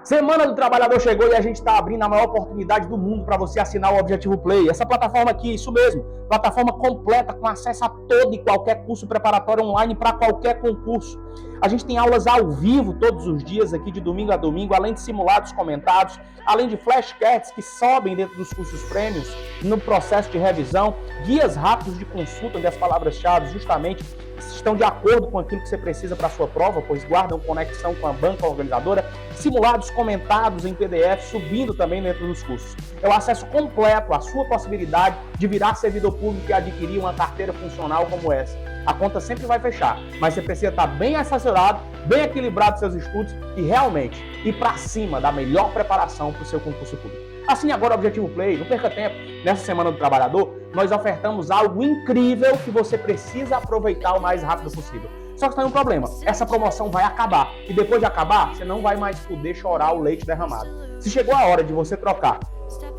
Semana do Trabalhador chegou e a gente está abrindo a maior oportunidade do mundo para você assinar o Objetivo Play. Essa plataforma aqui, isso mesmo, plataforma completa com acesso a todo e qualquer curso preparatório online para qualquer concurso. A gente tem aulas ao vivo todos os dias aqui, de domingo a domingo, além de simulados comentados, além de flashcards que sobem dentro dos cursos prêmios no processo de revisão, guias rápidos de consulta onde as palavras-chave justamente estão de acordo com aquilo que você precisa para a sua prova, pois guardam conexão com a banca organizadora, simulados comentados em PDF, subindo também dentro dos cursos. É o acesso completo à sua possibilidade de virar servidor público e adquirir uma carteira funcional como essa. A conta sempre vai fechar, mas você precisa estar bem assessorado, bem equilibrado seus estudos e realmente ir para cima da melhor preparação para o seu concurso público. Assine agora o Objetivo Play, não perca tempo. Nessa Semana do Trabalhador, nós ofertamos algo incrível que você precisa aproveitar o mais rápido possível. Só que tem um problema, essa promoção vai acabar. E depois de acabar, você não vai mais poder chorar o leite derramado. Se chegou a hora de você trocar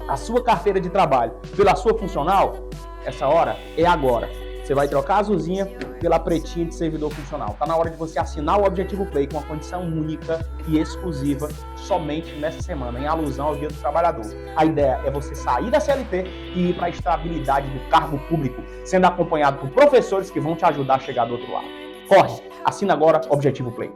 a sua carteira de trabalho pela sua funcional, essa hora é agora. Você vai trocar a azulzinha pela pretinha de servidor funcional. Está na hora de você assinar o Objetivo Play com uma condição única e exclusiva somente nessa semana, em alusão ao Dia do Trabalhador. A ideia é você sair da CLT e ir para a estabilidade do cargo público, sendo acompanhado por professores que vão te ajudar a chegar do outro lado. Corre! Assina agora o Objetivo Play.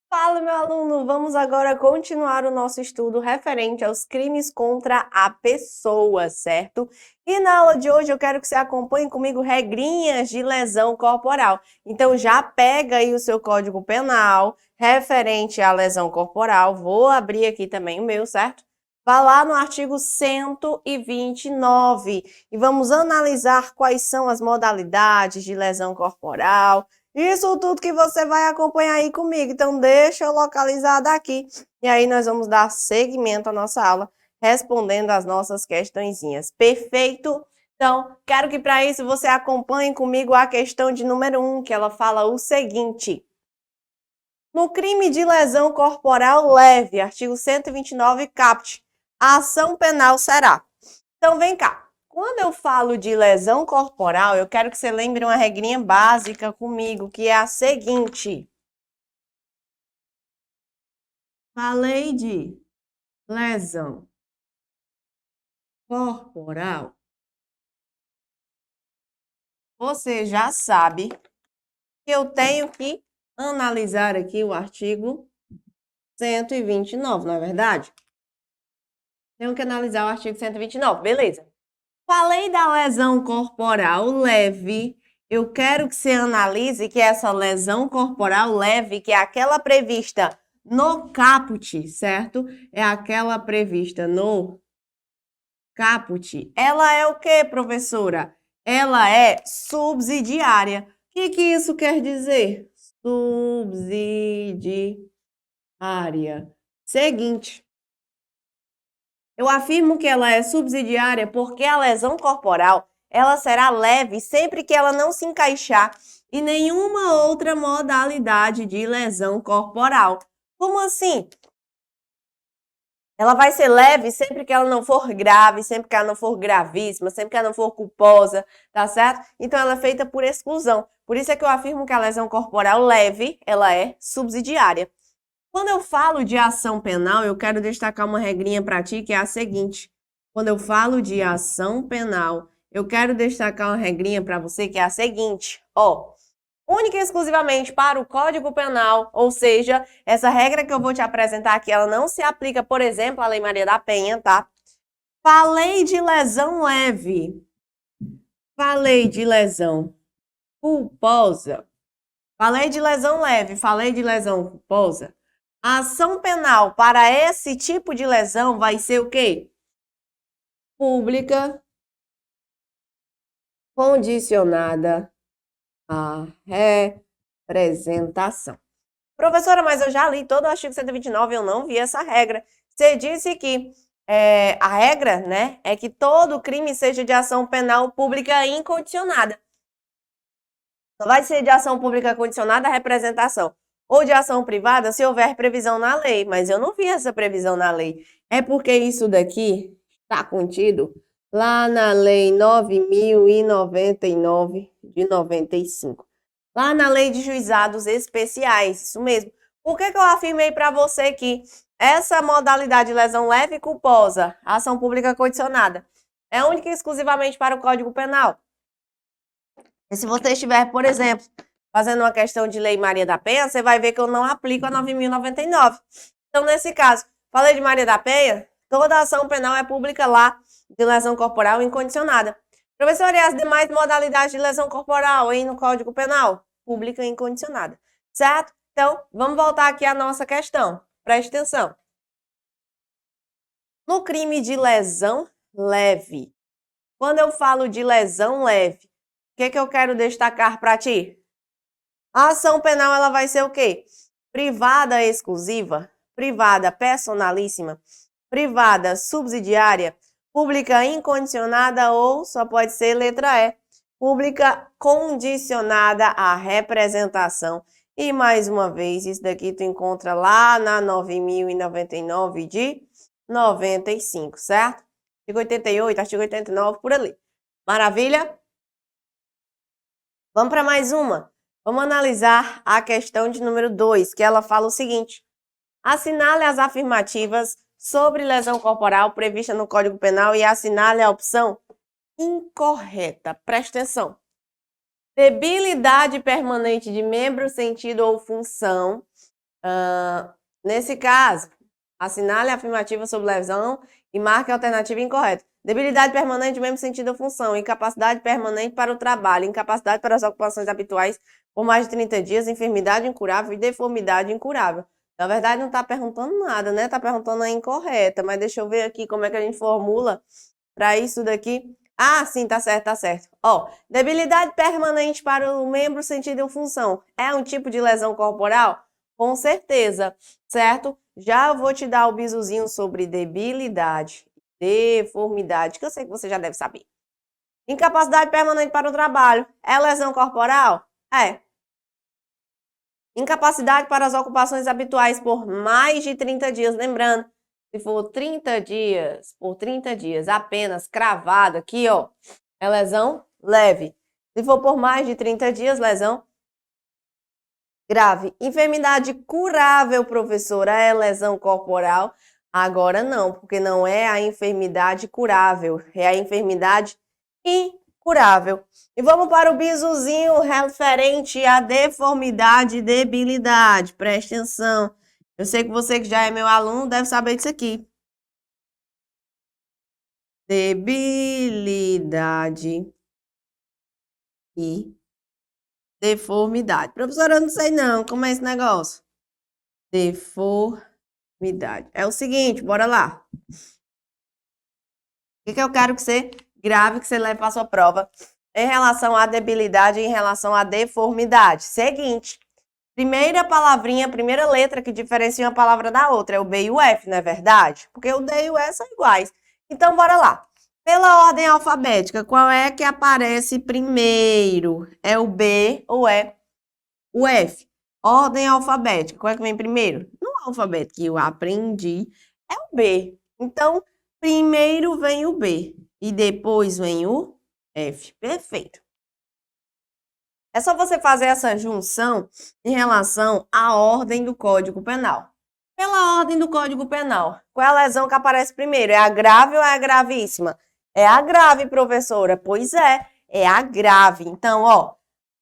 Fala, meu aluno! Vamos agora continuar o nosso estudo referente aos crimes contra a pessoa, certo? E na aula de hoje eu quero que você acompanhe comigo regrinhas de lesão corporal. Então já pega aí o seu Código Penal referente à lesão corporal. Vou abrir aqui também o meu, certo? Vá lá no artigo 129 e vamos analisar quais são as modalidades de lesão corporal. Isso tudo que você vai acompanhar aí comigo. Então, deixa eu localizar daqui. E aí, nós vamos dar seguimento à nossa aula, respondendo as nossas questõezinhas. Perfeito? Então, quero que para isso você acompanhe comigo a questão de número 1, que ela fala o seguinte. No crime de lesão corporal leve, artigo 129, caput, a ação penal será. Então, vem cá. Quando eu falo de lesão corporal, eu quero que você lembre uma regrinha básica comigo, que é a seguinte. Falei de lesão corporal. Você já sabe que eu tenho que analisar aqui o artigo 129, não é verdade? Tenho que analisar o artigo 129, beleza. Falei da lesão corporal leve, eu quero que você analise que essa lesão corporal leve, que é aquela prevista no caput, certo? É aquela prevista no caput. Ela é o quê, professora? Ela é subsidiária. O que isso quer dizer? Subsidiária. Seguinte. Eu afirmo que ela é subsidiária porque a lesão corporal, ela será leve sempre que ela não se encaixar em nenhuma outra modalidade de lesão corporal. Como assim? Ela vai ser leve sempre que ela não for grave, sempre que ela não for gravíssima, sempre que ela não for culposa, tá certo? Então, ela é feita por exclusão. Por isso é que eu afirmo que a lesão corporal leve, ela é subsidiária. Quando eu falo de ação penal, eu quero destacar uma regrinha para ti, que é a seguinte. Quando eu falo de ação penal, eu quero destacar uma regrinha para você, que é a seguinte. Única e exclusivamente para o Código Penal, ou seja, essa regra que eu vou te apresentar aqui, ela não se aplica, por exemplo, à Lei Maria da Penha, tá? Falei de lesão leve. Falei de lesão culposa. Falei de lesão leve. Falei de lesão culposa. A ação penal para esse tipo de lesão vai ser o quê? Pública, condicionada à representação. Professora, mas eu já li todo o artigo 129 e eu não vi essa regra. Você disse que a regra, né, é que todo crime seja de ação penal pública incondicionada. Só vai ser de ação pública condicionada à representação. Ou de ação privada, se houver previsão na lei. Mas eu não vi essa previsão na lei. É porque isso daqui está contido lá na Lei 9.099 de 95. Lá na Lei de Juizados Especiais, isso mesmo. Por que eu afirmei para você que essa modalidade de lesão leve e culposa, ação pública condicionada, é única e exclusivamente para o Código Penal? E se você estiver, por exemplo, fazendo uma questão de Lei Maria da Penha, você vai ver que eu não aplico a 9.099. Então, nesse caso, falei de Maria da Penha, toda ação penal é pública lá de lesão corporal incondicionada. Professor, e as demais modalidades de lesão corporal aí no Código Penal? Pública incondicionada, certo? Então, vamos voltar aqui à nossa questão. Preste atenção. No crime de lesão leve, quando eu falo de lesão leve, o que eu quero destacar para ti? A ação penal ela vai ser o quê? Privada exclusiva, privada personalíssima, privada subsidiária, pública incondicionada ou só pode ser letra E, pública condicionada à representação. E mais uma vez, isso daqui tu encontra lá na 9.099 de 95, certo? Artigo 88, artigo 89, por ali. Maravilha? Vamos para mais uma. Vamos analisar a questão de número 2, que ela fala o seguinte: assinale as afirmativas sobre lesão corporal prevista no Código Penal e assinale a opção incorreta. Presta atenção. Debilidade permanente de membro, sentido ou função. Nesse caso, assinale a afirmativa sobre lesão e marque a alternativa incorreta. Debilidade permanente de membro, sentido ou função. Incapacidade permanente para o trabalho. Incapacidade para as ocupações habituais por mais de 30 dias. Enfermidade incurável e deformidade incurável. Na verdade, não está perguntando nada, né? Está perguntando a incorreta. Mas deixa eu ver aqui como é que a gente formula para isso daqui. Ah, sim, tá certo, tá certo. Ó, debilidade permanente para o membro, sentido ou função. É um tipo de lesão corporal? Com certeza, certo? Já eu vou te dar o bizuzinho sobre debilidade, deformidade, que eu sei que você já deve saber. Incapacidade permanente para o trabalho. É lesão corporal? É. Incapacidade para as ocupações habituais por mais de 30 dias. Lembrando, se for 30 dias, por 30 dias apenas cravado aqui, ó, é lesão leve. Se for por mais de 30 dias, lesão grave. Enfermidade curável, professora, é lesão corporal? Agora não, porque não é a enfermidade curável, é a enfermidade incurável. E vamos para o bizuzinho referente à deformidade e debilidade. Preste atenção. Eu sei que você que já é meu aluno deve saber disso aqui. Debilidade e deformidade. Professora, eu não sei não, como é esse negócio? Deformidade. É o seguinte, bora lá. O que eu quero que você grave, que você leve para a sua prova em relação à debilidade e em relação à deformidade. Seguinte, primeira palavrinha, primeira letra que diferencia uma palavra da outra é o B e o F, não é verdade? Porque o D e o E são iguais. Então, bora lá. Pela ordem alfabética, qual é que aparece primeiro? É o B ou é o F? Ordem alfabética, qual é que vem primeiro? No alfabeto que eu aprendi é o B. Então, primeiro vem o B e depois vem o F. Perfeito. É só você fazer essa junção em relação à ordem do Código Penal. Pela ordem do Código Penal, qual é a lesão que aparece primeiro? É a grave ou é a gravíssima? É a grave, professora. Pois é a grave. Então, ó,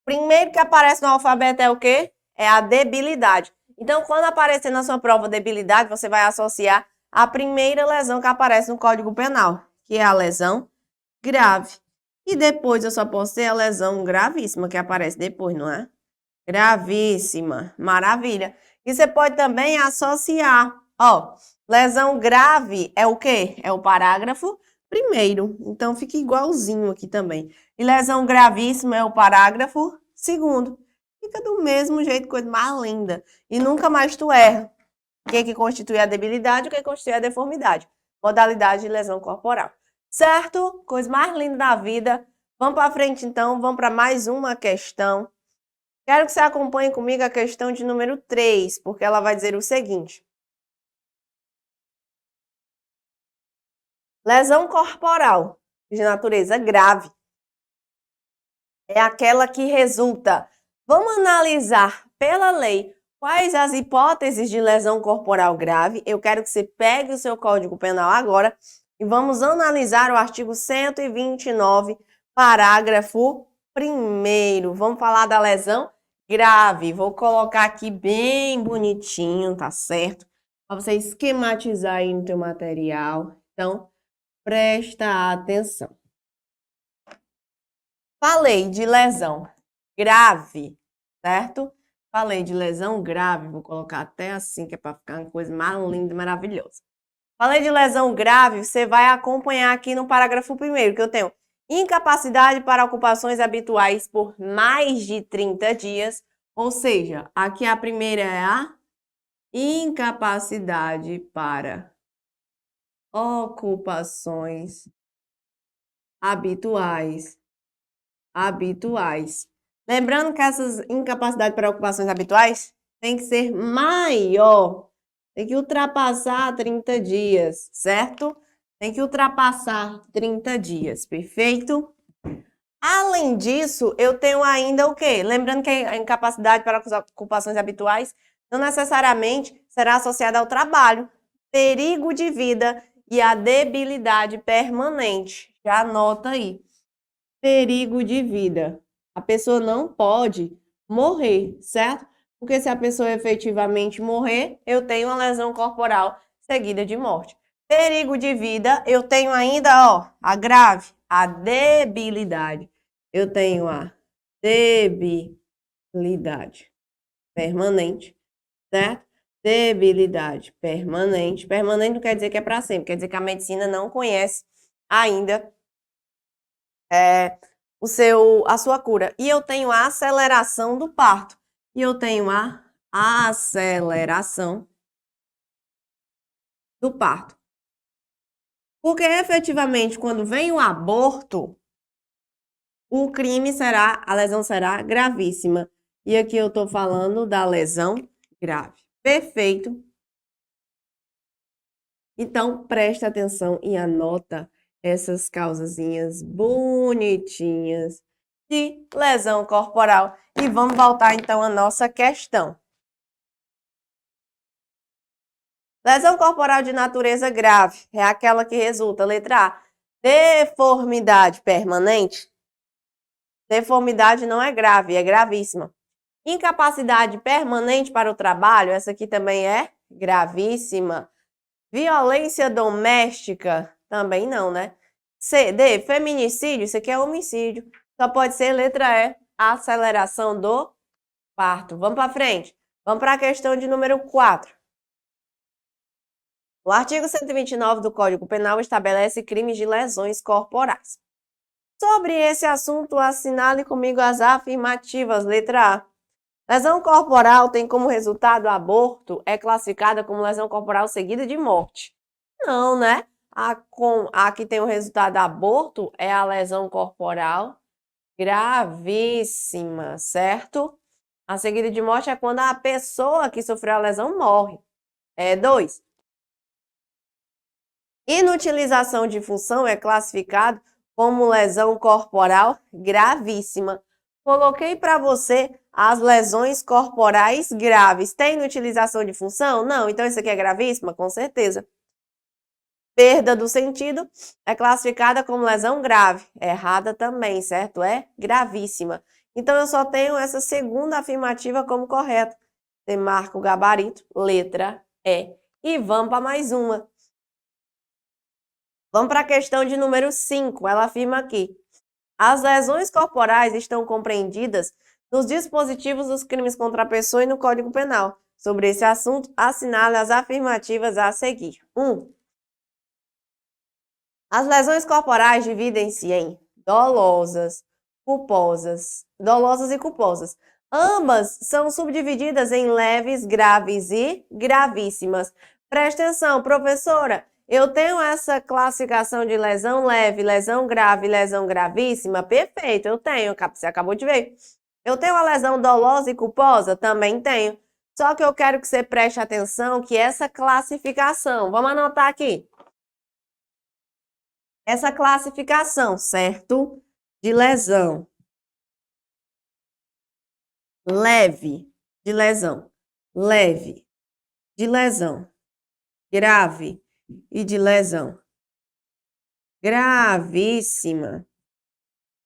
primeiro que aparece no alfabeto é o quê? É a debilidade. Então, quando aparecer na sua prova debilidade, você vai associar a primeira lesão que aparece no Código Penal, que é a lesão grave. E depois eu só posso ter a lesão gravíssima, que aparece depois, não é? Gravíssima. Maravilha. E você pode também associar. Ó, lesão grave é o quê? É o parágrafo primeiro. Então, fica igualzinho aqui também. E lesão gravíssima é o parágrafo segundo. Fica do mesmo jeito, coisa mais linda. E nunca mais tu erra. O que constitui a debilidade e o que constitui a deformidade. Modalidade de lesão corporal. Certo? Coisa mais linda da vida. Vamos para frente, então. Vamos para mais uma questão. Quero que você acompanhe comigo a questão de número 3, porque ela vai dizer o seguinte. Lesão corporal de natureza grave. É aquela que resulta. Vamos analisar pela lei quais as hipóteses de lesão corporal grave. Eu quero que você pegue o seu Código Penal agora e vamos analisar o artigo 129, parágrafo 1º. Vamos falar da lesão grave. Vou colocar aqui bem bonitinho, tá certo? Para você esquematizar aí no teu material. Então, presta atenção. Falei de lesão grave, certo? Falei de lesão grave, vou colocar até assim, que é para ficar uma coisa mais linda e maravilhosa. Falei de lesão grave, você vai acompanhar aqui no parágrafo 1º, que eu tenho incapacidade para ocupações habituais por mais de 30 dias, ou seja, aqui a primeira é a incapacidade para ocupações habituais. Lembrando que essas incapacidades para ocupações habituais tem que ser maior, tem que ultrapassar 30 dias, certo? Tem que ultrapassar 30 dias, perfeito? Além disso, eu tenho ainda o quê? Lembrando que a incapacidade para ocupações habituais não necessariamente será associada ao trabalho, perigo de vida e a debilidade permanente. Já anota aí. Perigo de vida. A pessoa não pode morrer, certo? Porque se a pessoa efetivamente morrer, eu tenho uma lesão corporal seguida de morte. Perigo de vida, eu tenho ainda, ó, a grave, a debilidade. Eu tenho a debilidade permanente, certo? Debilidade permanente. Permanente não quer dizer que é para sempre, quer dizer que a medicina não conhece ainda a sua cura. E eu tenho a aceleração do parto. E eu tenho a aceleração do parto. Porque efetivamente, quando vem o aborto, a lesão será gravíssima. E aqui eu estou falando da lesão grave. Perfeito. Então, presta atenção e anota essas causazinhas bonitinhas de lesão corporal. E vamos voltar então à nossa questão. Lesão corporal de natureza grave é aquela que resulta, letra A, deformidade permanente. Deformidade não é grave, é gravíssima. Incapacidade permanente para o trabalho, essa aqui também é gravíssima. Violência doméstica, também não, né? C, D, feminicídio, isso aqui é homicídio. Só pode ser letra E, aceleração do parto. Vamos para frente. Vamos para a questão de número 4. O artigo 129 do Código Penal estabelece crimes de lesões corporais. Sobre esse assunto, assinale comigo as afirmativas. Letra A. Lesão corporal tem como resultado aborto, é classificada como lesão corporal seguida de morte. Não, né? A que tem o resultado aborto é a lesão corporal gravíssima, certo? A seguida de morte é quando a pessoa que sofreu a lesão morre. 2. Inutilização de função é classificado como lesão corporal gravíssima. Coloquei para você as lesões corporais graves. Tem inutilização de função? Não. Então isso aqui é gravíssima? Com certeza. Perda do sentido é classificada como lesão grave. Errada também, certo? É gravíssima. Então eu só tenho essa segunda afirmativa como correta. Você marca o gabarito, letra E. E vamos para mais uma. Vamos para a questão de número 5. Ela afirma aqui. As lesões corporais estão compreendidas nos dispositivos dos crimes contra a pessoa e no Código Penal. Sobre esse assunto, assinale as afirmativas a seguir. 1. As lesões corporais dividem-se em dolosas e culposas. Ambas são subdivididas em leves, graves e gravíssimas. Presta atenção, professora. Eu tenho essa classificação de lesão leve, lesão grave, lesão gravíssima? Perfeito, eu tenho, você acabou de ver. Eu tenho a lesão dolosa e culposa? Também tenho. Só que eu quero que você preste atenção que essa classificação, vamos anotar aqui. essa classificação, certo? De lesão. Leve de lesão. Leve de lesão. Grave e de lesão gravíssima.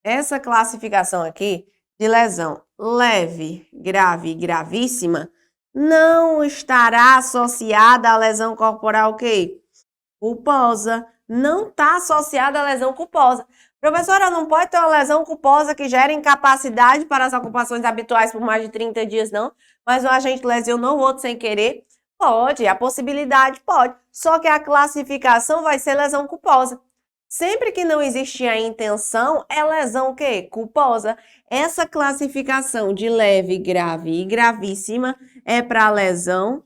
Essa classificação aqui de lesão leve, grave e gravíssima não estará associada à lesão corporal o quê? Culposa. Não está associada à lesão culposa. Professora, não pode ter uma lesão culposa que gera incapacidade para as ocupações habituais por mais de 30 dias, não? Mas o agente lesionou o outro sem querer? Pode, a possibilidade pode. Só que a classificação vai ser lesão culposa. Sempre que não existir a intenção, é lesão o quê? Culposa. Essa classificação de leve, grave e gravíssima é para lesão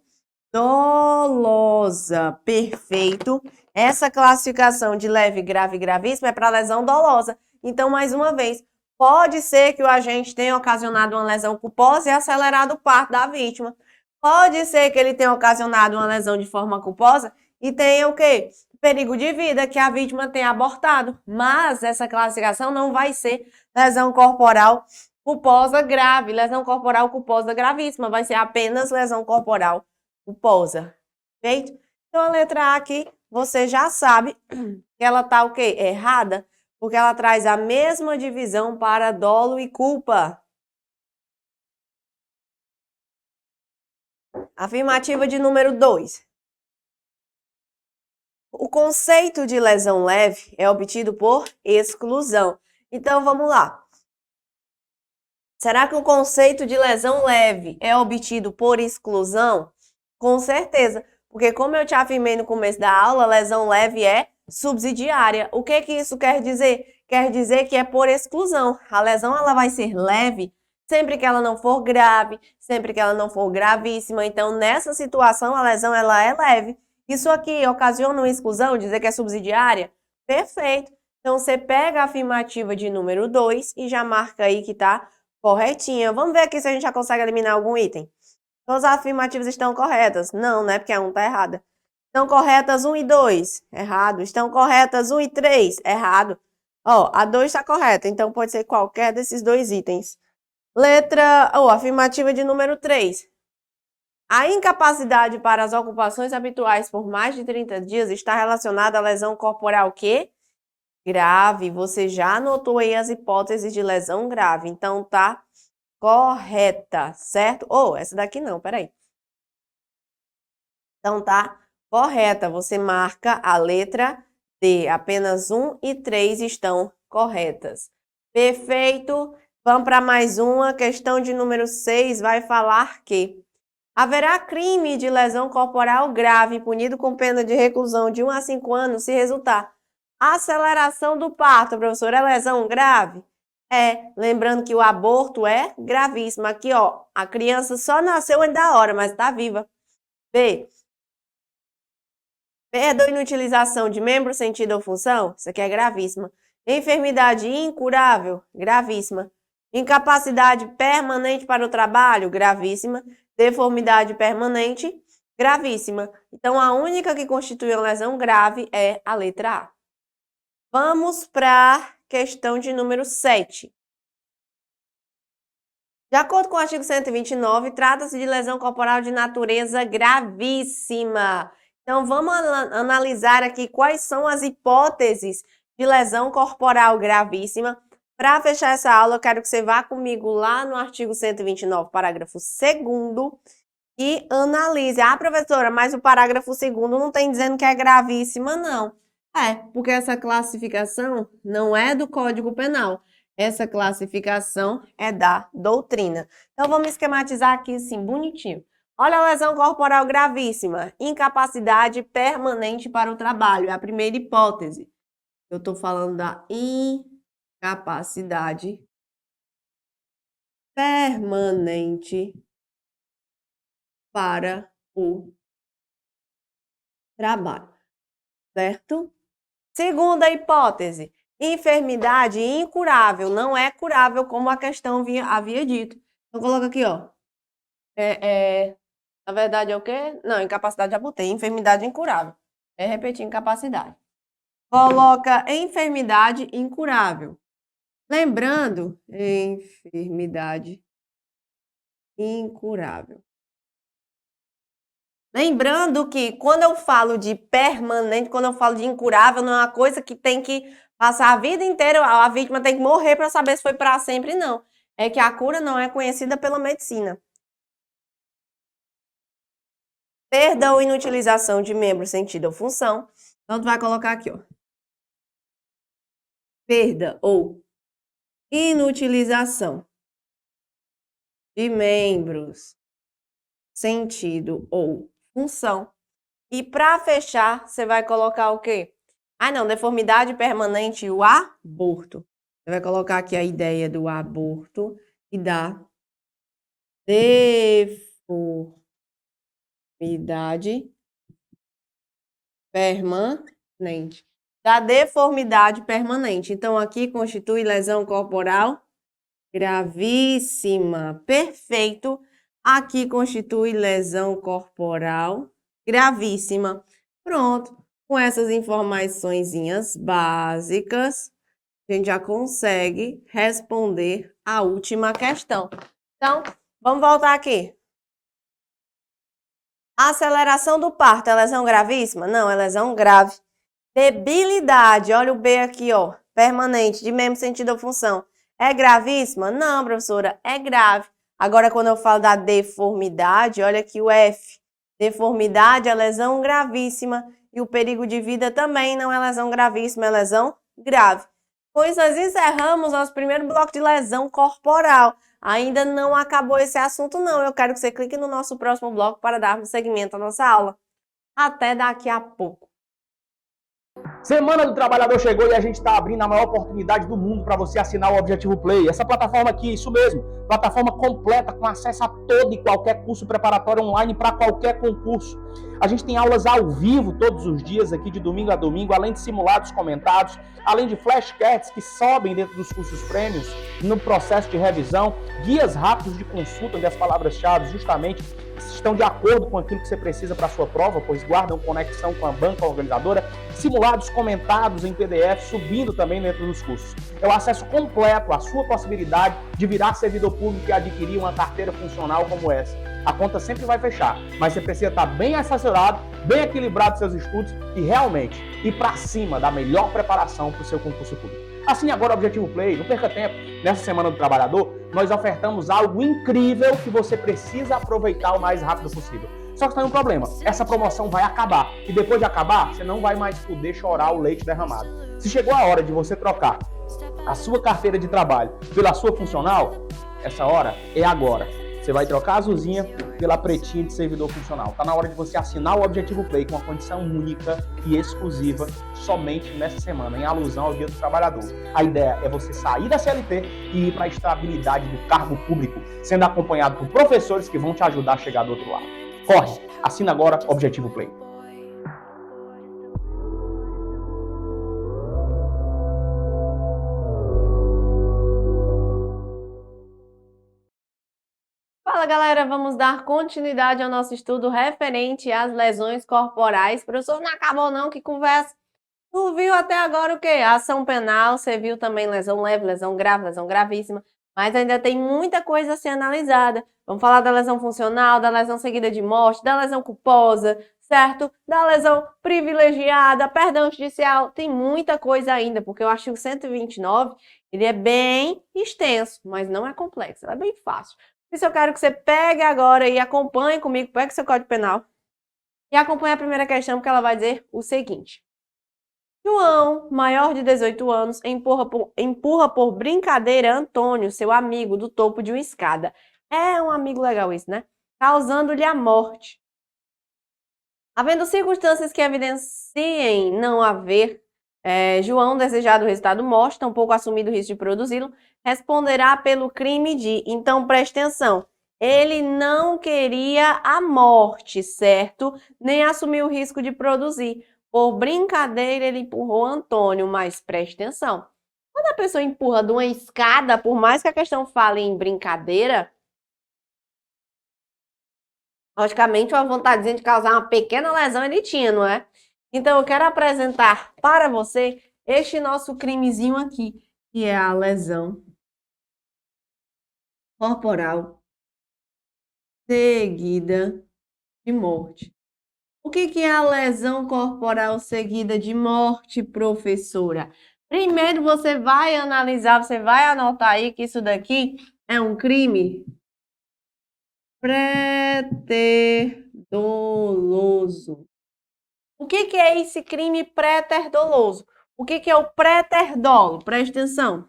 dolosa. Perfeito. Essa classificação de leve, grave e gravíssima é para lesão dolosa. Então, mais uma vez, pode ser que o agente tenha ocasionado uma lesão culposa e acelerado o parto da vítima. Pode ser que ele tenha ocasionado uma lesão de forma culposa e tenha o quê? Perigo de vida, que a vítima tenha abortado. Mas essa classificação não vai ser lesão corporal culposa grave, lesão corporal culposa gravíssima. Vai ser apenas lesão corporal culposa. Feito? Então, a letra A aqui, você já sabe que ela está o quê? Errada, porque ela traz a mesma divisão para dolo e culpa. Afirmativa de número 2. O conceito de lesão leve é obtido por exclusão. Então, vamos lá. Será que o conceito de lesão leve é obtido por exclusão? Com certeza, porque como eu te afirmei no começo da aula, lesão leve é subsidiária. O que isso quer dizer? Quer dizer que é por exclusão. A lesão ela vai ser leve sempre que ela não for grave, sempre que ela não for gravíssima. Então, nessa situação, a lesão ela é leve. Isso aqui ocasiona uma exclusão, dizer que é subsidiária? Perfeito. Então, você pega a afirmativa de número 2 e já marca aí que está corretinha. Vamos ver aqui se a gente já consegue eliminar algum item. Todas as afirmativas estão corretas? Não, né? Porque a 1 está errada. Estão corretas 1 e 2? Errado. Estão corretas 1 e 3? Errado. Ó, a 2 está correta, então pode ser qualquer desses dois itens. Afirmativa de número 3. A incapacidade para as ocupações habituais por mais de 30 dias está relacionada à lesão corporal quê? Grave. Você já anotou aí as hipóteses de lesão grave, então tá correta, certo? Essa daqui não, peraí. Então tá correta, você marca a letra D. Apenas 1 e 3 estão corretas. Perfeito. Vamos para mais uma. Questão de número 6 vai falar que haverá crime de lesão corporal grave punido com pena de reclusão de 1 a 5 anos se resultar aceleração do parto, professor, é lesão grave? Lembrando que o aborto é gravíssimo. Aqui, ó, a criança só nasceu antes da hora, mas está viva. B. Perda ou inutilização de membro, sentido ou função? Isso aqui é gravíssima. Enfermidade incurável? Gravíssima. Incapacidade permanente para o trabalho? Gravíssima. Deformidade permanente? Gravíssima. Então, a única que constitui uma lesão grave é a letra A. Vamos para a questão de número 7. De acordo com o artigo 129, trata-se de lesão corporal de natureza gravíssima. Então, vamos analisar aqui quais são as hipóteses de lesão corporal gravíssima. Para fechar essa aula, eu quero que você vá comigo lá no artigo 129, parágrafo 2º, e analise. Ah, professora, mas o parágrafo 2º não tem dizendo que é gravíssima, não. Porque essa classificação não é do Código Penal. Essa classificação é da doutrina. Então, vamos esquematizar aqui assim, bonitinho. Olha a lesão corporal gravíssima. Incapacidade permanente para o trabalho. É a primeira hipótese. Eu estou falando da incapacidade permanente para o trabalho. Certo? Segunda hipótese, enfermidade incurável, não é curável como a questão havia dito. Então, coloca aqui, ó. Na verdade é o quê? Não, incapacidade já botei, enfermidade incurável. Repetir incapacidade. Coloca enfermidade incurável. Lembrando, enfermidade incurável. Lembrando que quando eu falo de permanente, quando eu falo de incurável, não é uma coisa que tem que passar a vida inteira, a vítima tem que morrer para saber se foi para sempre, não. É que a cura não é conhecida pela medicina. Perda ou inutilização de membro, sentido ou função. Então, tu vai colocar aqui, ó. Perda ou inutilização de membros, sentido ou função. E para fechar, você vai colocar o quê? Ah, não, deformidade permanente e o aborto. Você vai colocar aqui a ideia do aborto e da deformidade permanente. Da deformidade permanente. Então, aqui constitui lesão corporal gravíssima. Perfeito. Aqui constitui lesão corporal gravíssima. Pronto. Com essas informaçõezinhas básicas, a gente já consegue responder a última questão. Então, vamos voltar aqui. Aceleração do parto é lesão gravíssima? Não, é lesão grave. Debilidade, olha o B aqui, ó, permanente, de membro, sentido ou função. É gravíssima? Não, professora, é grave. Agora, quando eu falo da deformidade, olha aqui o F. Deformidade é lesão gravíssima e o perigo de vida também não é lesão gravíssima, é lesão grave. Com isso, nós encerramos nosso primeiro bloco de lesão corporal. Ainda não acabou esse assunto, não. Eu quero que você clique no nosso próximo bloco para darmos seguimento à nossa aula. Até daqui a pouco. Semana do Trabalhador chegou e a gente está abrindo a maior oportunidade do mundo para você assinar o Objetivo Play. Essa plataforma aqui, isso mesmo, plataforma completa com acesso a todo e qualquer curso preparatório online para qualquer concurso. A gente tem aulas ao vivo todos os dias aqui de domingo a domingo, além de simulados comentados, além de flashcards que sobem dentro dos cursos prêmios no processo de revisão, guias rápidos de consulta onde as palavras-chave justamente estão de acordo com aquilo que você precisa para a sua prova, pois guardam conexão com a banca organizadora, simulados comentados em PDF, subindo também dentro dos cursos. É o acesso completo à sua possibilidade de virar servidor público e adquirir uma carteira funcional como essa. A conta sempre vai fechar, mas você precisa estar bem assessorado, bem equilibrado nos seus estudos e realmente ir para cima da melhor preparação para o seu concurso público. Assim agora o Objetivo Play, não perca tempo. Nessa Semana do Trabalhador, nós ofertamos algo incrível que você precisa aproveitar o mais rápido possível. Só que tem um problema, essa promoção vai acabar. E depois de acabar, você não vai mais poder chorar o leite derramado. Se chegou a hora de você trocar a sua carteira de trabalho pela sua funcional, essa hora é agora. Você vai trocar a azulzinha pela pretinha de servidor funcional. Está na hora de você assinar o Objetivo Play com uma condição única e exclusiva somente nessa semana, em alusão ao Dia do Trabalhador. A ideia é você sair da CLT e ir para a estabilidade do cargo público, sendo acompanhado por professores que vão te ajudar a chegar do outro lado. Corre! Assina agora o Objetivo Play. Fala, galera, vamos dar continuidade ao nosso estudo referente às lesões corporais. Professor, não acabou não, que conversa. Tu viu até agora o quê? Ação penal, você viu também lesão leve, lesão grave, lesão gravíssima, mas ainda tem muita coisa a ser analisada. Vamos falar da lesão funcional, da lesão seguida de morte, da lesão culposa, certo? Da lesão privilegiada, perdão judicial, tem muita coisa ainda, porque o artigo 129, ele é bem extenso, mas não é complexo, ele é bem fácil. Por isso eu quero que você pegue agora e acompanhe comigo, pegue seu Código Penal e acompanhe a primeira questão, porque ela vai dizer o seguinte. João, maior de 18 anos, empurra por brincadeira Antônio, seu amigo, do topo de uma escada. É um amigo legal isso, né? Causando-lhe a morte. Havendo circunstâncias que evidenciem não haver João desejado o resultado morte, tampouco assumido o risco de produzi-lo, responderá pelo crime de... Então, preste atenção. Ele não queria a morte, certo? Nem assumiu o risco de produzir. Por brincadeira, ele empurrou Antônio, mas preste atenção. Quando a pessoa empurra de uma escada, por mais que a questão fale em brincadeira, logicamente, uma vontadezinha de causar uma pequena lesão ele tinha, não é? Então, eu quero apresentar para você este nosso crimezinho aqui, que é a lesão corporal seguida de morte. O que é a lesão corporal seguida de morte, professora? Primeiro você vai analisar, você vai anotar aí que isso daqui é um crime pré-ter-doloso. O que é esse crime pré-ter-doloso? O que é o pré-ter-dolo? Preste atenção.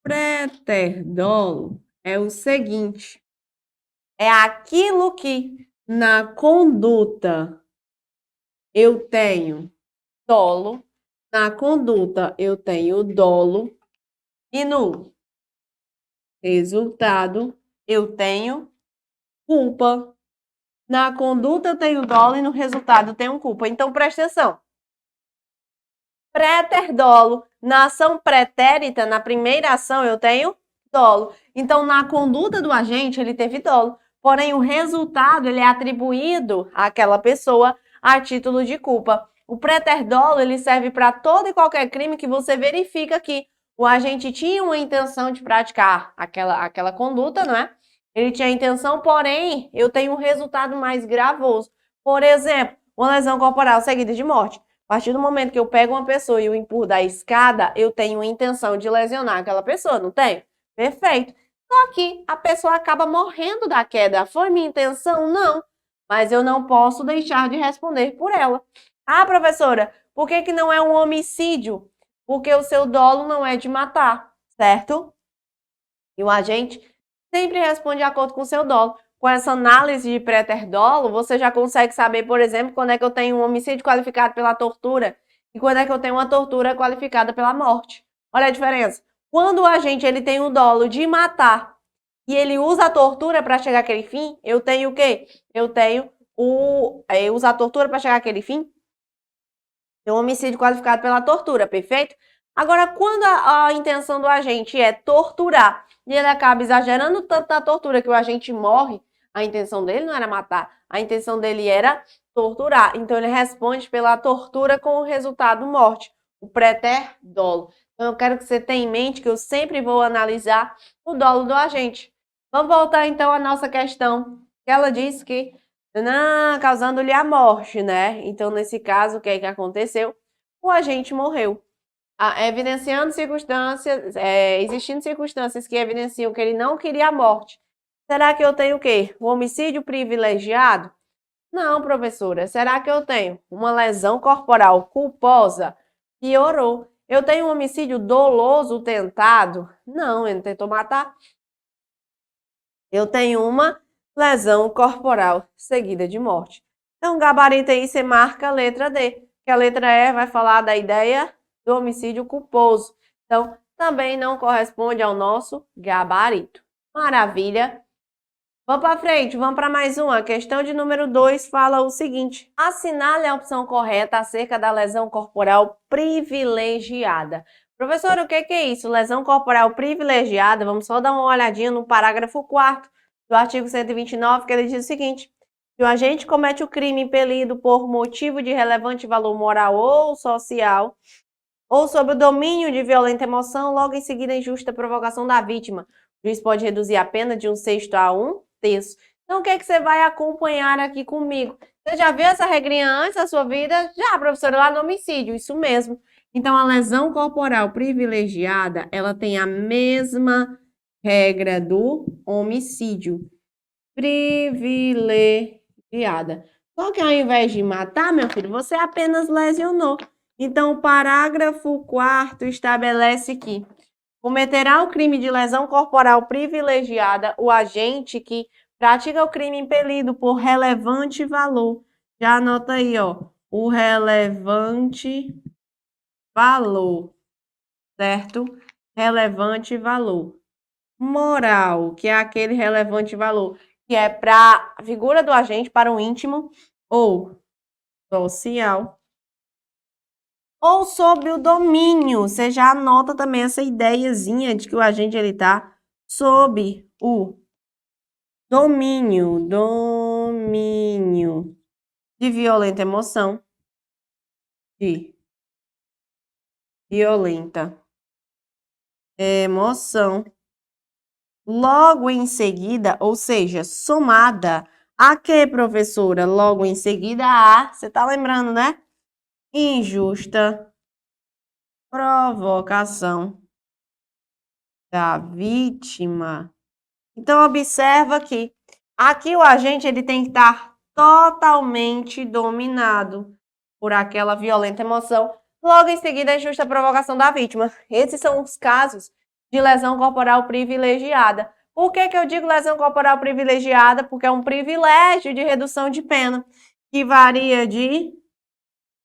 Pré-ter-dolo é o seguinte, é aquilo que na conduta eu tenho dolo, na conduta eu tenho dolo e no resultado eu tenho culpa. Na conduta eu tenho dolo e no resultado eu tenho culpa. Então presta atenção. Préter-dolo, na ação pretérita, na primeira ação eu tenho dolo. Então na conduta do agente ele teve dolo. Porém o resultado ele é atribuído àquela pessoa a título de culpa. O préter-dolo ele serve para todo e qualquer crime que você verifica que o agente tinha uma intenção de praticar aquela conduta, não é? Ele tinha a intenção, porém, eu tenho um resultado mais gravoso. Por exemplo, uma lesão corporal seguida de morte. A partir do momento que eu pego uma pessoa e o empurro da escada, eu tenho a intenção de lesionar aquela pessoa, não tenho? Perfeito. Só que a pessoa acaba morrendo da queda. Foi minha intenção? Não. Mas eu não posso deixar de responder por ela. Ah, professora, por que não é um homicídio? Porque o seu dolo não é de matar, certo? E o agente sempre responde de acordo com o seu dolo. Com essa análise de préter-dolo, você já consegue saber, por exemplo, quando é que eu tenho um homicídio qualificado pela tortura e quando é que eu tenho uma tortura qualificada pela morte. Olha a diferença. Quando o agente ele tem o dolo de matar e ele usa a tortura para chegar àquele fim, eu tenho o quê? Eu tenho usar a tortura para chegar àquele fim. Tem um homicídio qualificado pela tortura, perfeito? Agora, quando a intenção do agente é torturar e ele acaba exagerando tanto na tortura que o agente morre, a intenção dele não era matar, a intenção dele era torturar. Então, ele responde pela tortura com o resultado morte, o préter-dolo. Então, eu quero que você tenha em mente que eu sempre vou analisar o dolo do agente. Vamos voltar, então, à nossa questão. Ela diz que causando-lhe a morte, né? Então, nesse caso, o que é que aconteceu? O agente morreu. Evidenciando circunstâncias, existindo circunstâncias que evidenciam que ele não queria a morte. Será que eu tenho o quê? Um homicídio privilegiado? Não, professora. Será que eu tenho uma lesão corporal culposa? Piorou. Eu tenho um homicídio doloso tentado? Não, ele não tentou matar. Eu tenho uma lesão corporal seguida de morte. Então, gabarito aí, você marca a letra D, que a letra E vai falar da ideia do homicídio culposo. Então, também não corresponde ao nosso gabarito. Maravilha! Vamos para frente, vamos para mais uma. A questão de número 2 fala o seguinte. Assinale a opção correta acerca da lesão corporal privilegiada. Professor, o que é isso? Lesão corporal privilegiada? Vamos só dar uma olhadinha no parágrafo 4º do artigo 129, que ele diz o seguinte. Se o agente comete o crime impelido por motivo de relevante valor moral ou social, ou sob o domínio de violenta emoção, logo em seguida a injusta provocação da vítima, o juiz pode reduzir a pena de 1/6 a 1/3. Então, o que é que você vai acompanhar aqui comigo? Você já viu essa regrinha antes da sua vida? Já, professora, lá no homicídio, isso mesmo. Então, a lesão corporal privilegiada, ela tem a mesma regra do homicídio. Privilegiada. Só que ao invés de matar, meu filho, você apenas lesionou. Então, o parágrafo 4º estabelece que cometerá o crime de lesão corporal privilegiada o agente que pratica o crime impelido por relevante valor. Já anota aí, ó, o relevante valor, certo? Relevante valor. Moral, que é aquele relevante valor, que é para a figura do agente, para o íntimo, ou social, ou sob o domínio. Você já anota também essa ideiazinha de que o agente ele está sob o domínio de violenta emoção, de violenta emoção, logo em seguida, ou seja, somada a quê, professora? Logo em seguida a, você tá lembrando, né? Injusta provocação da vítima. Então, observa que aqui o agente ele tem que estar totalmente dominado por aquela violenta emoção. Logo em seguida, a injusta provocação da vítima. Esses são os casos de lesão corporal privilegiada. Por que eu digo lesão corporal privilegiada? Porque é um privilégio de redução de pena, que varia de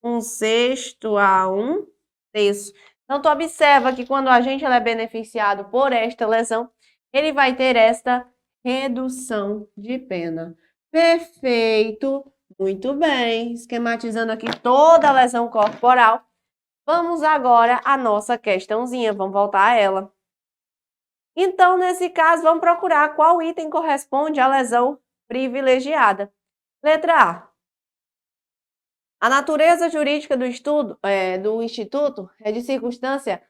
1/6 a 1/3. Então, tu observa que quando o agente é beneficiado por esta lesão, ele vai ter esta redução de pena. Perfeito, muito bem. Esquematizando aqui toda a lesão corporal. Vamos agora à nossa questãozinha, vamos voltar a ela. Então, nesse caso, vamos procurar qual item corresponde à lesão privilegiada. Letra A. A natureza jurídica do Instituto é de circunstância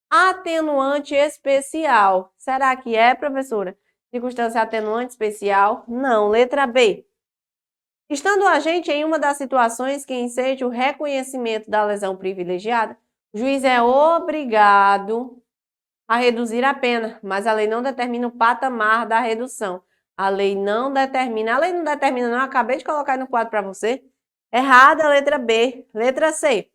atenuante especial. Será que é, professora? Circunstância atenuante especial? Não. Letra B. Estando o agente em uma das situações que enseja o reconhecimento da lesão privilegiada, o juiz é obrigado a reduzir a pena, mas a lei não determina o patamar da redução. A lei não determina, não, acabei de colocar aí no quadro para você. Errada, letra B. Letra C.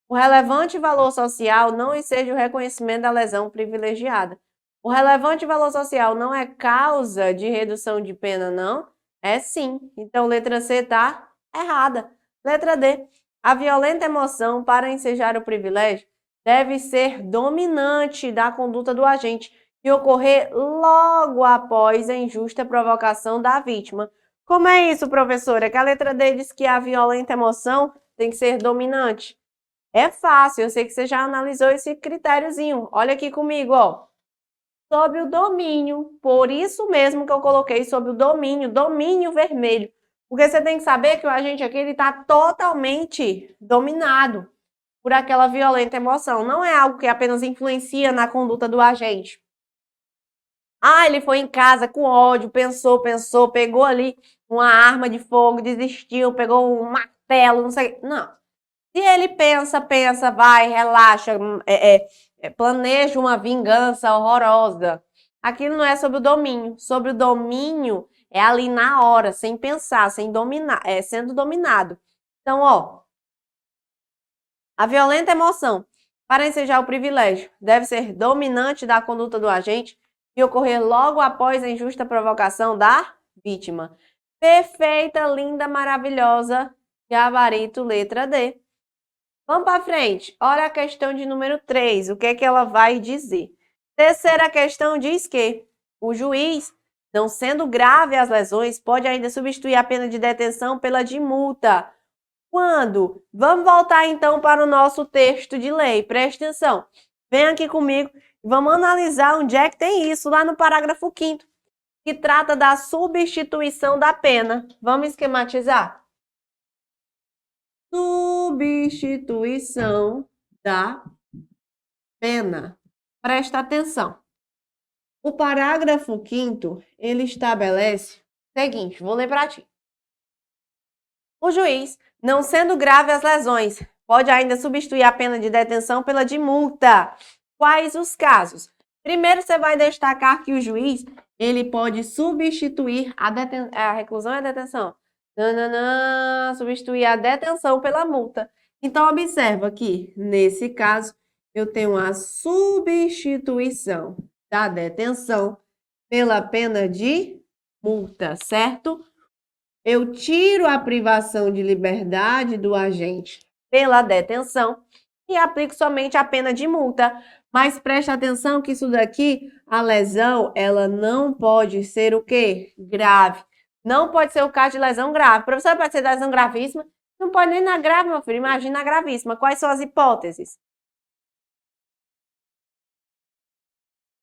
O relevante valor social não enseja o reconhecimento da lesão privilegiada. O relevante valor social não é causa de redução de pena, não? É sim. Então, letra C está errada. Letra D. A violenta emoção para ensejar o privilégio deve ser dominante da conduta do agente e ocorrer logo após a injusta provocação da vítima. Como é isso, professora? Que a letra D diz que a violenta emoção tem que ser dominante. É fácil, eu sei que você já analisou esse critériozinho. Olha aqui comigo, ó. Sob o domínio, por isso mesmo que eu coloquei sob o domínio vermelho. Porque você tem que saber que o agente aqui está totalmente dominado por aquela violenta emoção. Não é algo que apenas influencia na conduta do agente. Ah, ele foi em casa com ódio, pensou, pegou ali uma arma de fogo, desistiu, pegou um martelo, não sei. Não. Se ele pensa, vai, relaxa, planeja uma vingança horrorosa. Aquilo não é sobre o domínio. Sobre o domínio é ali na hora, sem pensar, sem dominar, sendo dominado. Então, ó, a violenta emoção para ensejar o privilégio deve ser dominante da conduta do agente e ocorrer logo após a injusta provocação da vítima. Perfeita, linda, maravilhosa, gabarito, letra D. Vamos para frente. Olha a questão de número 3. O que é que ela vai dizer? Terceira questão diz que o juiz, não sendo grave as lesões, pode ainda substituir a pena de detenção pela de multa. Quando? Vamos voltar então para o nosso texto de lei. Preste atenção. Vem aqui comigo e vamos analisar onde é que tem isso, lá no parágrafo 5º, que trata da substituição da pena. Vamos esquematizar? Substituição da pena. Presta atenção. O parágrafo 5º, ele estabelece o seguinte, vou ler para ti. O juiz, não sendo grave as lesões, pode ainda substituir a pena de detenção pela de multa. Quais os casos? Primeiro, você vai destacar que o juiz, ele pode substituir a reclusão e a detenção. Substituir a detenção pela multa. Então, observa que, nesse caso, eu tenho a substituição da detenção pela pena de multa, certo? Eu tiro a privação de liberdade do agente pela detenção e aplico somente a pena de multa. Mas preste atenção que isso daqui, a lesão, ela não pode ser o quê? Grave. Não pode ser o caso de lesão grave. Professor, pode ser lesão gravíssima? Não pode nem na grave, meu filho. Imagina a gravíssima. Quais são as hipóteses?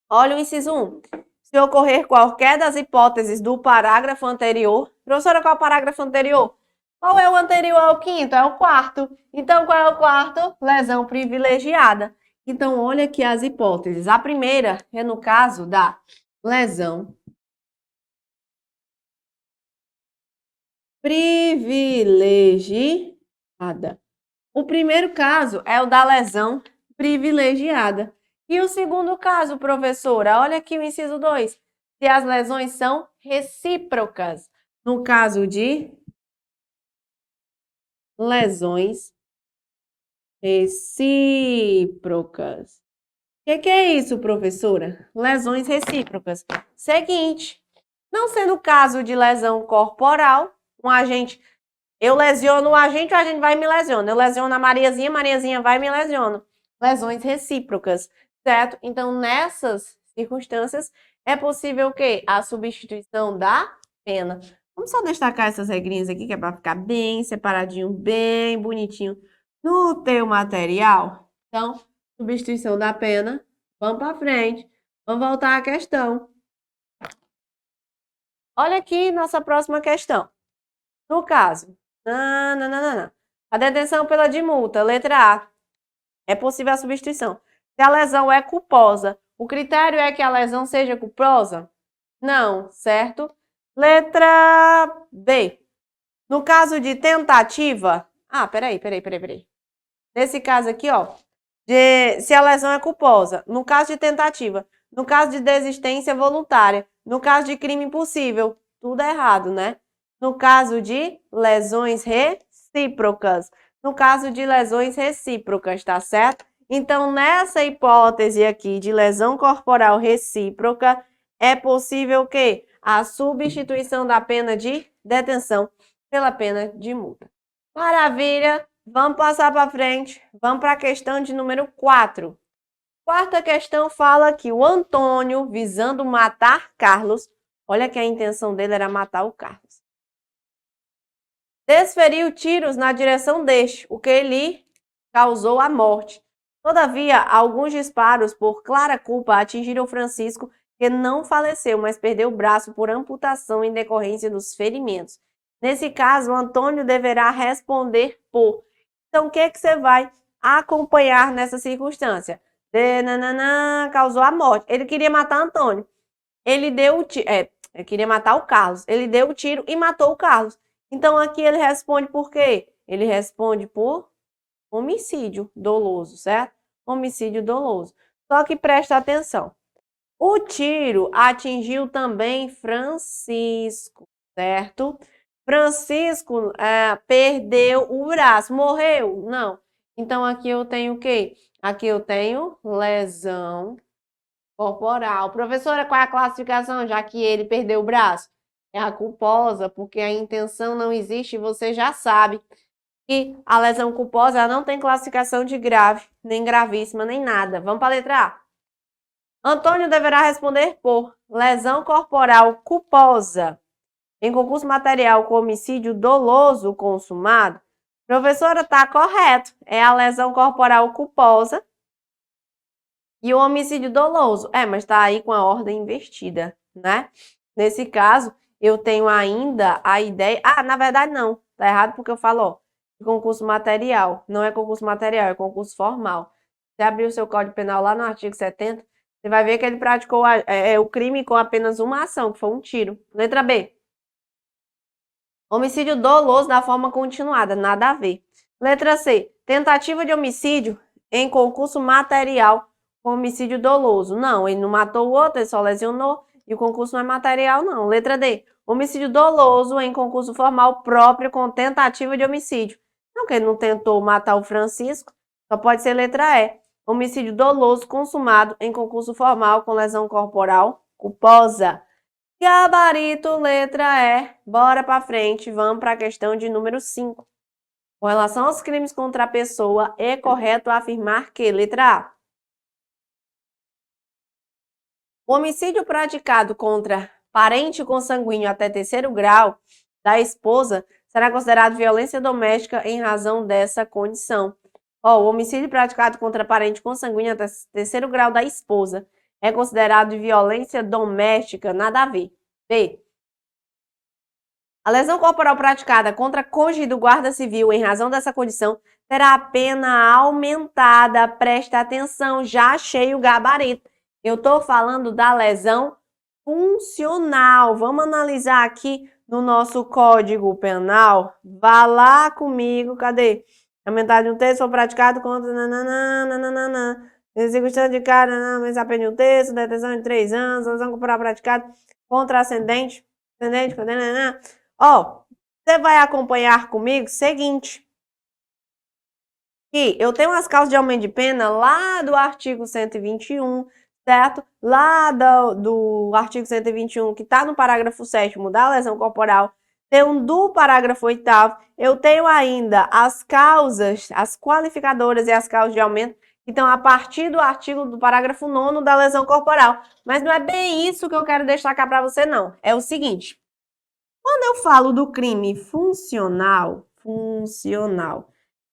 Olha o inciso 1. Se ocorrer qualquer das hipóteses do parágrafo anterior. Professora, qual é o parágrafo anterior? Qual é o anterior ao quinto? É o quarto. Então, qual é o quarto? Lesão privilegiada. Então, olha aqui as hipóteses. A primeira é no caso da lesão privilegiada. O primeiro caso é o da lesão privilegiada. E o segundo caso, professora, olha aqui o inciso 2. Se as lesões são recíprocas. No caso de lesões recíprocas. O que é isso, professora? Lesões recíprocas. Seguinte, não sendo o caso de lesão corporal, eu lesiono o agente vai e me lesiona. Eu lesiono a Mariazinha vai e me lesiona. Lesões recíprocas, certo? Então, nessas circunstâncias, é possível o quê? A substituição da pena. Vamos só destacar essas regrinhas aqui, que é para ficar bem separadinho, bem bonitinho no teu material. Então, substituição da pena. Vamos para frente. Vamos voltar à questão. Olha aqui nossa próxima questão. No caso, a detenção pela de multa, letra A, é possível a substituição. Se a lesão é culposa, o critério é que a lesão seja culposa? Não, certo? Letra B. No caso de tentativa... peraí. Nesse caso aqui, ó, se a lesão é culposa, no caso de tentativa, no caso de desistência voluntária, no caso de crime impossível, tudo errado, né? No caso de lesões recíprocas. No caso de lesões recíprocas, tá certo? Então, nessa hipótese aqui de lesão corporal recíproca, é possível que a substituição da pena de detenção pela pena de multa. Maravilha! Vamos passar para frente. Vamos para a questão de número 4. Quarta questão fala que o Antônio, visando matar Carlos, olha que a intenção dele era matar o Carlos, desferiu tiros na direção deste, o que lhe causou a morte. Todavia, alguns disparos por clara culpa atingiram Francisco, que não faleceu, mas perdeu o braço por amputação em decorrência dos ferimentos. Nesse caso, o Antônio deverá responder por. Então, o que você vai acompanhar nessa circunstância? Causou a morte. Ele queria matar Antônio. Ele deu o tiro. Ele queria matar o Carlos. Ele deu o tiro e matou o Carlos. Então, aqui ele responde por quê? Ele responde por homicídio doloso, certo? Homicídio doloso. Só que presta atenção. O tiro atingiu também Francisco, certo? Francisco perdeu o braço. Morreu? Não. Então, aqui eu tenho o quê? Aqui eu tenho lesão corporal. Professora, qual é a classificação, já que ele perdeu o braço? É a culposa, porque a intenção não existe e você já sabe que a lesão culposa ela não tem classificação de grave, nem gravíssima, nem nada. Vamos para a letra A. Antônio deverá responder por lesão corporal culposa em concurso material com homicídio doloso consumado. Professora, está correto. É a lesão corporal culposa e o homicídio doloso. Mas está aí com a ordem invertida, né? Nesse caso, eu tenho ainda a ideia... na verdade não. Está errado porque eu falo, ó, concurso material. Não é concurso material, é concurso formal. Você abrir o seu Código Penal lá no artigo 70, você vai ver que ele praticou o crime com apenas uma ação, que foi um tiro. Letra B. Homicídio doloso da forma continuada, nada a ver. Letra C. Tentativa de homicídio em concurso material com homicídio doloso. Não, ele não matou o outro, ele só lesionou e o concurso não é material, não. Letra D. Homicídio doloso em concurso formal próprio com tentativa de homicídio. Não, que ele não tentou matar o Francisco, só pode ser letra E. Homicídio doloso consumado em concurso formal com lesão corporal culposa. Gabarito, letra E. Bora para frente, vamos para a questão de número 5. Com relação aos crimes contra a pessoa, é correto afirmar que, letra A, o homicídio praticado contra parente consanguíneo até terceiro grau da esposa será considerado violência doméstica em razão dessa condição. O homicídio praticado contra parente consanguíneo até terceiro grau da esposa é considerado violência doméstica, nada a ver. B. A lesão corporal praticada contra cônjuge do guarda civil em razão dessa condição terá a pena aumentada. Presta atenção, já achei o gabarito. Eu estou falando da lesão funcional. Vamos analisar aqui no nosso Código Penal. Vá lá comigo, cadê? Aumentar de um terço for praticado contra... Execução de cara, mas a pena de um terço, detenção de 3 anos, lesão corporal praticada contra ascendente, Ó, você vai acompanhar comigo o seguinte, que eu tenho as causas de aumento de pena lá do artigo 121, certo? Lá do artigo 121, que está no parágrafo 7º da lesão corporal, tem um do parágrafo 8º, eu tenho ainda as causas, as qualificadoras e as causas de aumento, que estão a partir do artigo do parágrafo 9º da lesão corporal. Mas não é bem isso que eu quero destacar para você, não. É o seguinte, quando eu falo do crime funcional,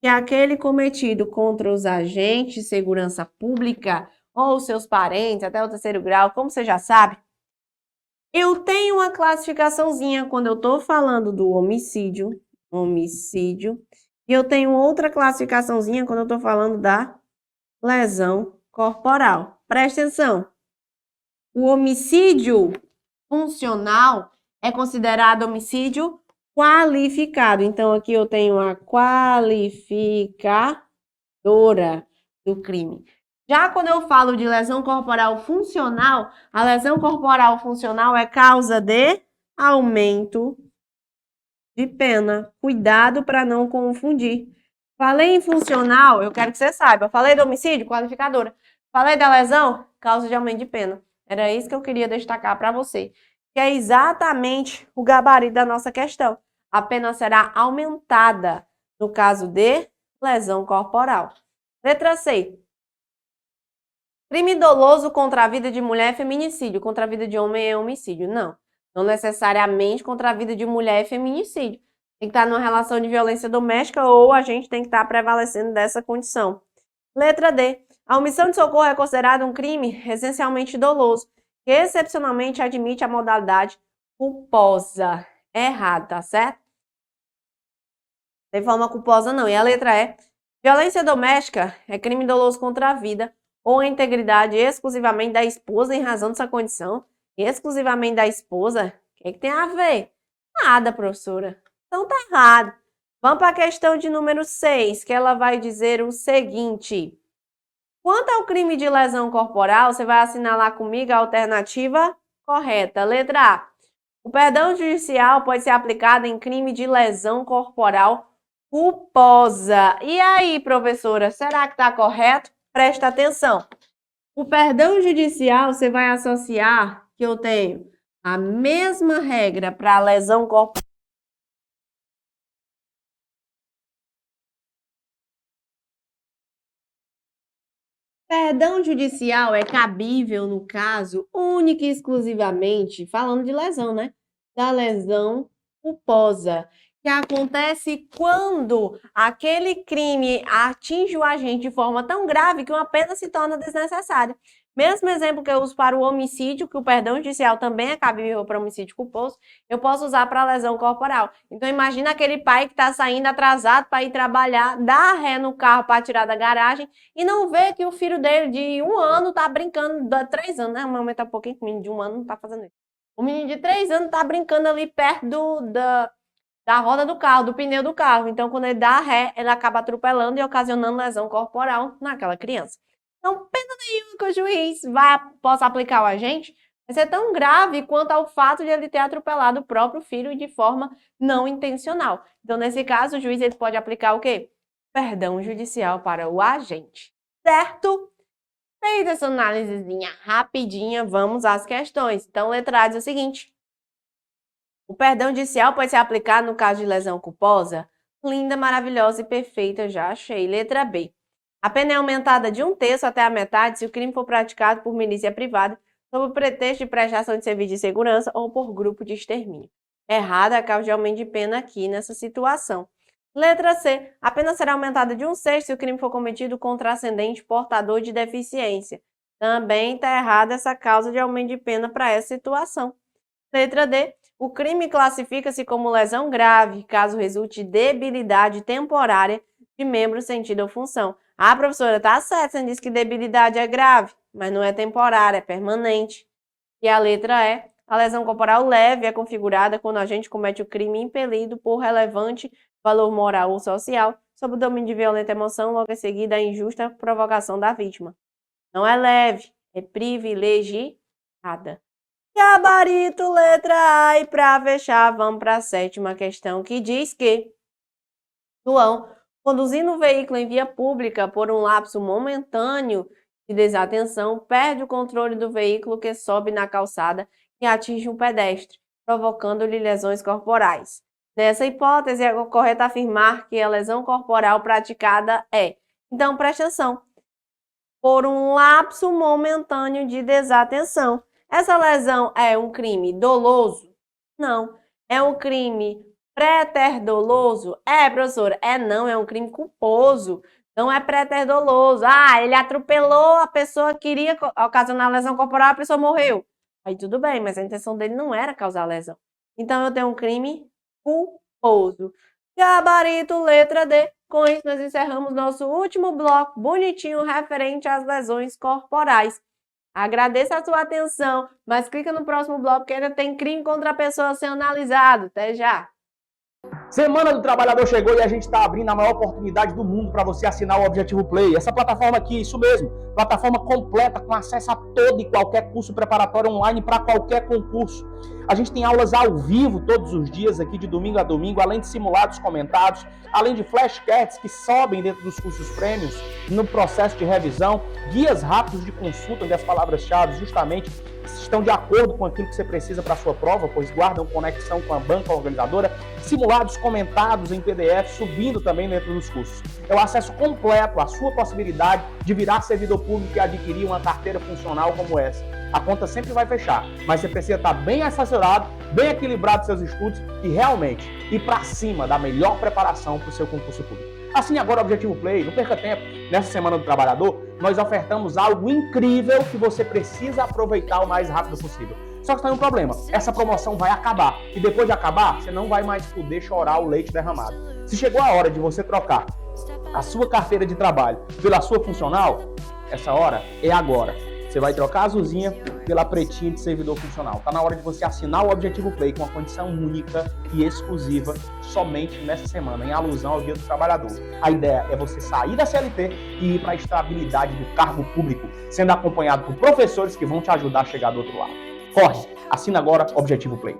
que é aquele cometido contra os agentes de segurança pública ou seus parentes, até o 3º grau, como você já sabe, eu tenho uma classificaçãozinha quando eu estou falando do homicídio, e eu tenho outra classificaçãozinha quando eu estou falando da lesão corporal. Presta atenção. O homicídio funcional é considerado homicídio qualificado. Então, aqui eu tenho a qualificadora do crime. Já quando eu falo de lesão corporal funcional, a lesão corporal funcional é causa de aumento de pena. Cuidado para não confundir. Falei em funcional, eu quero que você saiba. Falei do homicídio, qualificadora. Falei da lesão, causa de aumento de pena. Era isso que eu queria destacar para você, que é exatamente o gabarito da nossa questão. A pena será aumentada no caso de lesão corporal. Letra C. Crime doloso contra a vida de mulher é feminicídio, contra a vida de homem é homicídio. Não necessariamente contra a vida de mulher é feminicídio. Tem que estar numa relação de violência doméstica ou a gente tem que estar prevalecendo dessa condição. Letra D. A omissão de socorro é considerada um crime essencialmente doloso, que excepcionalmente admite a modalidade culposa. Errado, tá certo? Tem forma culposa não. E a letra E. Violência doméstica é crime doloso contra a vida ou a integridade exclusivamente da esposa em razão dessa condição. Exclusivamente da esposa? O que tem a ver? Nada, professora. Então tá errado. Vamos para a questão de número 6, que ela vai dizer o seguinte. Quanto ao crime de lesão corporal, você vai assinalar comigo a alternativa correta. Letra A. O perdão judicial pode ser aplicado em crime de lesão corporal culposa. E aí, professora, será que está correto? Presta atenção. O perdão judicial, você vai associar que eu tenho a mesma regra para a lesão corporal. Perdão judicial é cabível no caso única e exclusivamente, falando de lesão, né? Da lesão culposa, que acontece quando aquele crime atinge o agente de forma tão grave que uma pena se torna desnecessária. Mesmo exemplo que eu uso para o homicídio, que o perdão judicial também é cabível para homicídio culposo, eu posso usar para lesão corporal. Então, imagina aquele pai que está saindo atrasado para ir trabalhar, dá ré no carro para tirar da garagem e não vê que o filho dele de 1 ano está brincando, de 3 anos, né? Vamos aumentar um pouquinho, o menino de 1 ano não está fazendo isso. O menino de 3 anos está brincando ali perto da roda do carro, do pneu do carro. Então, quando ele dá ré, ele acaba atropelando e ocasionando lesão corporal naquela criança. Então, pena nenhuma que o juiz possa aplicar ao agente vai ser tão grave quanto ao fato de ele ter atropelado o próprio filho de forma não intencional. Então, nesse caso, o juiz ele pode aplicar o quê? Perdão judicial para o agente. Certo? Feita essa análisezinha rapidinha, vamos às questões. Então, letra A diz o seguinte. O perdão judicial pode ser aplicado no caso de lesão culposa? Linda, maravilhosa e perfeita, já achei. Letra B. A pena é aumentada de 1/3 até a metade se o crime for praticado por milícia privada, sob o pretexto de prestação de serviço de segurança ou por grupo de extermínio. Errada a causa de aumento de pena aqui nessa situação. Letra C. A pena será aumentada de 1/6 se o crime for cometido contra ascendente portador de deficiência. Também está errada essa causa de aumento de pena para essa situação. Letra D. O crime classifica-se como lesão grave, caso resulte debilidade temporária de membro, sentido ou função. Ah, professora, tá certo, você disse que debilidade é grave, mas não é temporária, é permanente. E a letra E. A lesão corporal leve é configurada quando o agente comete o crime impelido por relevante valor moral ou social, sob o domínio de violenta emoção, logo em seguida a injusta provocação da vítima. Não é leve, é privilegiada. Gabarito, letra A. E para fechar, vamos para a 7ª questão, que diz que João, conduzindo o veículo em via pública por um lapso momentâneo de desatenção, perde o controle do veículo que sobe na calçada e atinge um pedestre, provocando-lhe lesões corporais. Nessa hipótese, é correto afirmar que a lesão corporal praticada é. Então, preste atenção. Por um lapso momentâneo de desatenção. Essa lesão é um crime doloso? Não. É um crime préter-doloso? É, professora. Não, é um crime culposo. Não é préter-doloso. Ah, ele atropelou a pessoa, queria ocasionar lesão corporal, a pessoa morreu. Aí tudo bem, mas a intenção dele não era causar lesão. Então eu tenho um crime culposo. Gabarito, letra D. Com isso nós encerramos nosso último bloco bonitinho referente às lesões corporais. Agradeço a sua atenção, mas clica no próximo bloco que ainda tem crime contra a pessoa a ser analisado. Até já! Semana do Trabalhador chegou e a gente está abrindo a maior oportunidade do mundo para você assinar o Objetivo Play. Essa plataforma aqui, isso mesmo, plataforma completa com acesso a todo e qualquer curso preparatório online para qualquer concurso. A gente tem aulas ao vivo todos os dias aqui, de domingo a domingo, além de simulados comentados, além de flashcards que sobem dentro dos cursos prêmios no processo de revisão, guias rápidos de consulta onde as palavras-chave justamente estão de acordo com aquilo que você precisa para a sua prova, pois guardam conexão com a banca organizadora, simulados comentados em PDF, subindo também dentro dos cursos. É o acesso completo à sua possibilidade de virar servidor público e adquirir uma carteira funcional como essa. A conta sempre vai fechar, mas você precisa estar bem assessorado, bem equilibrado seus estudos e realmente ir para cima da melhor preparação para o seu concurso público. Assine agora o Objetivo Play, não perca tempo. Nessa Semana do Trabalhador, nós ofertamos algo incrível que você precisa aproveitar o mais rápido possível. Só que tem um problema, essa promoção vai acabar. E depois de acabar, você não vai mais poder chorar o leite derramado. Se chegou a hora de você trocar a sua carteira de trabalho pela sua funcional, essa hora é agora. Você vai trocar a azulzinha pela pretinha de servidor funcional. Está na hora de você assinar o Objetivo Play com uma condição única e exclusiva somente nessa semana, em alusão ao Dia do Trabalhador. A ideia é você sair da CLT e ir para a estabilidade do cargo público, sendo acompanhado por professores que vão te ajudar a chegar do outro lado. Corre! Assina agora o Objetivo Play.